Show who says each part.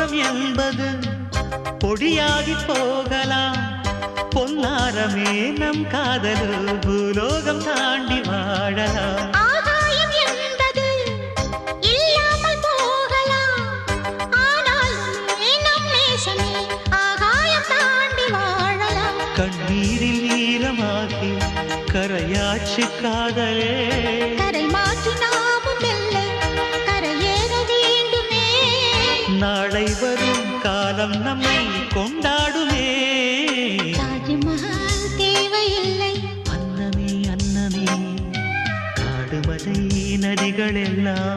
Speaker 1: மோகம் என்பது பொடியாகி போகலாம். பொன்னாரமே நம் காதலு பூலோகம் தாண்டி வாழலாம்.
Speaker 2: ஆகாயம் என்பது இல்லாமல் போகலாம். ஆனால் நம் நேசமே ஆகாயம் தாண்டி வாழலாம்.
Speaker 1: கண்ணீரில் ஈரமாகி கரையாட்சி காதலே,
Speaker 2: கரை மாற்றி நாமும் வெல்ல கரையேற வேண்டுமே.
Speaker 1: நாளை வரும் காலம் நம்மை கொண்டாடுமே.
Speaker 2: தாஜ்மஹால் தேவையில்லை
Speaker 1: அன்னமே அன்னமே, காடுமலை நதிகள் எல்லாம்